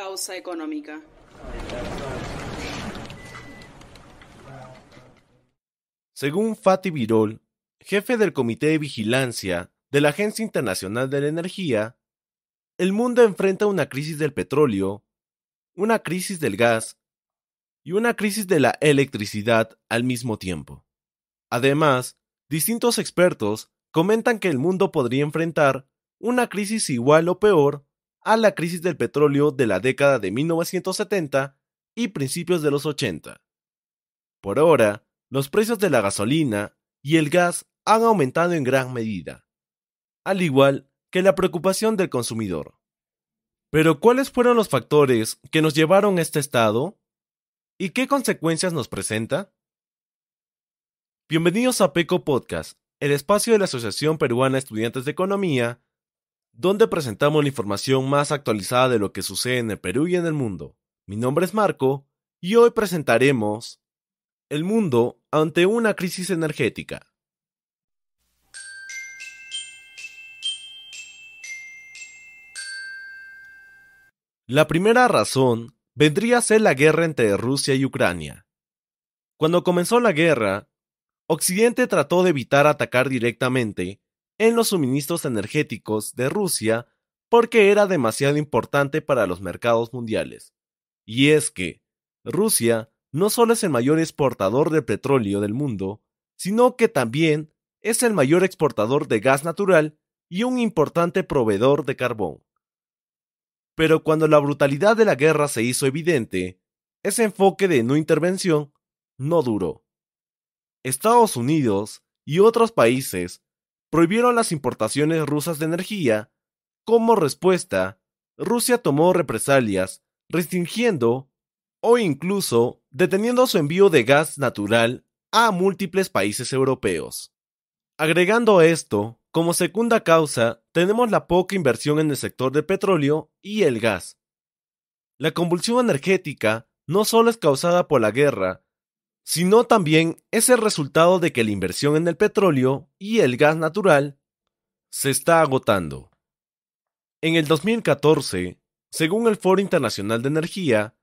pausa económica. Según Fatih Birol, jefe del Comité de Vigilancia de la Agencia Internacional de la Energía, el mundo enfrenta una crisis del petróleo, una crisis del gas y una crisis de la electricidad al mismo tiempo. Además, distintos expertos comentan que el mundo podría enfrentar una crisis igual o peor a la crisis del petróleo de la década de 1970 y principios de los 80. Por ahora, los precios de la gasolina y el gas han aumentado en gran medida, al igual que la preocupación del consumidor. Pero ¿cuáles fueron los factores que nos llevaron a este estado? ¿Y qué consecuencias nos presenta? Bienvenidos a PECO Podcast, el espacio de la Asociación Peruana de Estudiantes de Economía, donde presentamos la información más actualizada de lo que sucede en el Perú y en el mundo. Mi nombre es Marco, y hoy presentaremos el mundo ante una crisis energética. La primera razón vendría a ser la guerra entre Rusia y Ucrania. Cuando comenzó la guerra, Occidente trató de evitar atacar directamente en los suministros energéticos de Rusia porque era demasiado importante para los mercados mundiales. Y es que Rusia no solo es el mayor exportador de petróleo del mundo, sino que también es el mayor exportador de gas natural y un importante proveedor de carbón. Pero cuando la brutalidad de la guerra se hizo evidente, ese enfoque de no intervención no duró. Estados Unidos y otros países prohibieron las importaciones rusas de energía. Como respuesta, Rusia tomó represalias, restringiendo o incluso deteniendo su envío de gas natural a múltiples países europeos. Agregando a esto, como segunda causa, tenemos la poca inversión en el sector del petróleo y el gas. La convulsión energética no solo es causada por la guerra, sino también es el resultado de que la inversión en el petróleo y el gas natural se está agotando. En el 2014, según el Foro Internacional de Energía,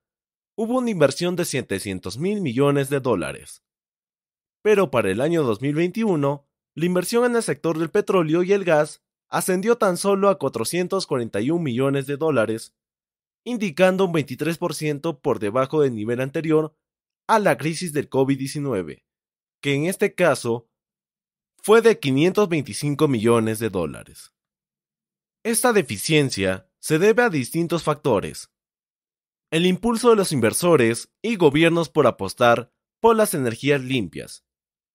hubo una inversión de $700.000 millones. Pero para el año 2021, la inversión en el sector del petróleo y el gas ascendió tan solo a $441 millones, indicando un 23% por debajo del nivel anterior a la crisis del COVID-19, que en este caso fue de $525 millones. Esta deficiencia se debe a distintos factores. El impulso de los inversores y gobiernos por apostar por las energías limpias,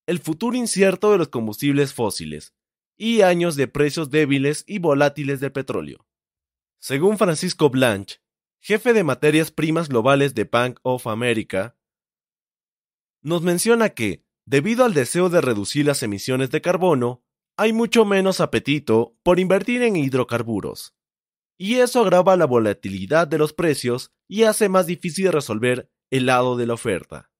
el futuro incierto de los combustibles fósiles y años de precios débiles y volátiles del petróleo. Según Francisco Blanch, jefe de materias primas globales de Bank of America, nos menciona que, debido al deseo de reducir las emisiones de carbono, hay mucho menos apetito por invertir en hidrocarburos. Y eso agrava la volatilidad de los precios y hace más difícil resolver el lado de la oferta.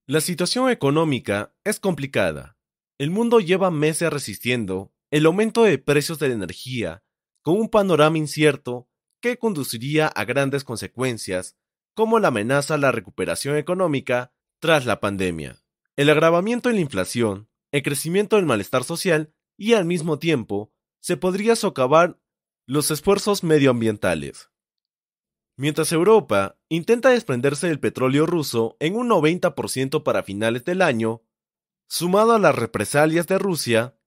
La situación económica es complicada. El mundo lleva meses resistiendo el aumento de precios de la energía, con un panorama incierto que conduciría a grandes consecuencias, como la amenaza a la recuperación económica tras la pandemia, el agravamiento de la inflación, el crecimiento del malestar social y al mismo tiempo se podría socavar los esfuerzos medioambientales. Mientras Europa intenta desprenderse del petróleo ruso en un 90% para finales del año, sumado a las represalias de Rusia,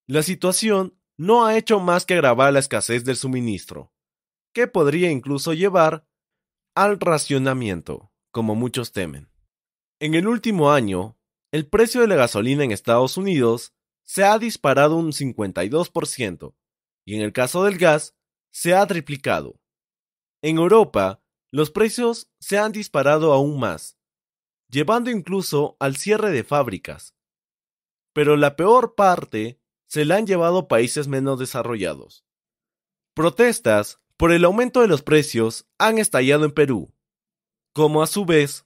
la situación no ha hecho más que agravar la escasez del suministro, que podría incluso llevar al racionamiento, como muchos temen. En el último año, el precio de la gasolina en Estados Unidos se ha disparado un 52%, y en el caso del gas, se ha triplicado. En Europa, los precios se han disparado aún más, llevando incluso al cierre de fábricas. Pero la peor parte se la han llevado países menos desarrollados. Protestas por el aumento de los precios han estallado en Perú, como a su vez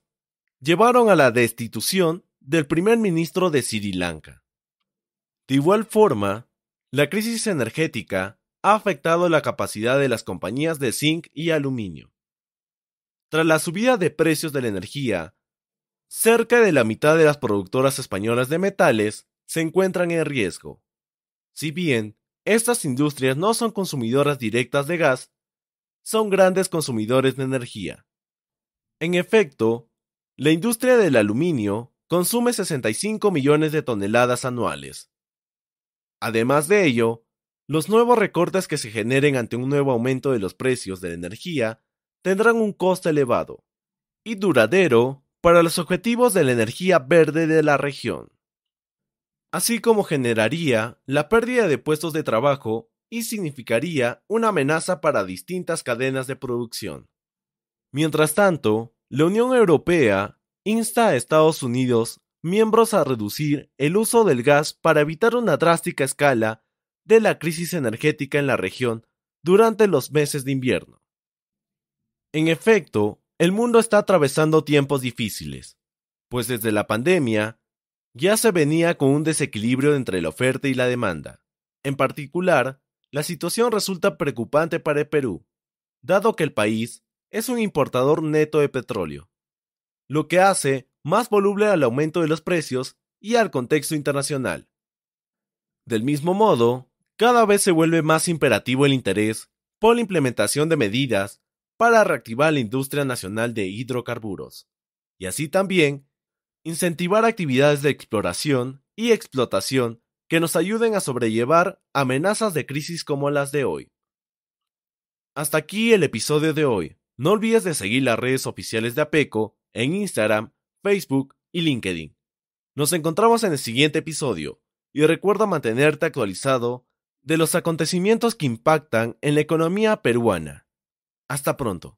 llevaron a la destitución del primer ministro de Sri Lanka. De igual forma, la crisis energética ha afectado la capacidad de las compañías de zinc y aluminio. Tras la subida de precios de la energía, cerca de la mitad de las productoras españolas de metales se encuentran en riesgo. Si bien estas industrias no son consumidoras directas de gas, son grandes consumidores de energía. En efecto, la industria del aluminio consume 65 millones de toneladas anuales. Además de ello, los nuevos recortes que se generen ante un nuevo aumento de los precios de la energía tendrán un coste elevado y duradero para los objetivos de la energía verde de la región, así como generaría la pérdida de puestos de trabajo y significaría una amenaza para distintas cadenas de producción. Mientras tanto, la Unión Europea insta a Estados Unidos, miembros, a reducir el uso del gas para evitar una drástica escala de la crisis energética en la región durante los meses de invierno. En efecto, el mundo está atravesando tiempos difíciles, pues desde la pandemia ya se venía con un desequilibrio entre la oferta y la demanda. En particular, la situación resulta preocupante para el Perú, dado que el país es un importador neto de petróleo, lo que hace más voluble al aumento de los precios y al contexto internacional. Del mismo modo, cada vez se vuelve más imperativo el interés por la implementación de medidas para reactivar la industria nacional de hidrocarburos, y así también incentivar actividades de exploración y explotación que nos ayuden a sobrellevar amenazas de crisis como las de hoy. Hasta aquí el episodio de hoy. No olvides de seguir las redes oficiales de APECO en Instagram, Facebook y LinkedIn. Nos encontramos en el siguiente episodio y recuerda mantenerte actualizado de los acontecimientos que impactan en la economía peruana. Hasta pronto.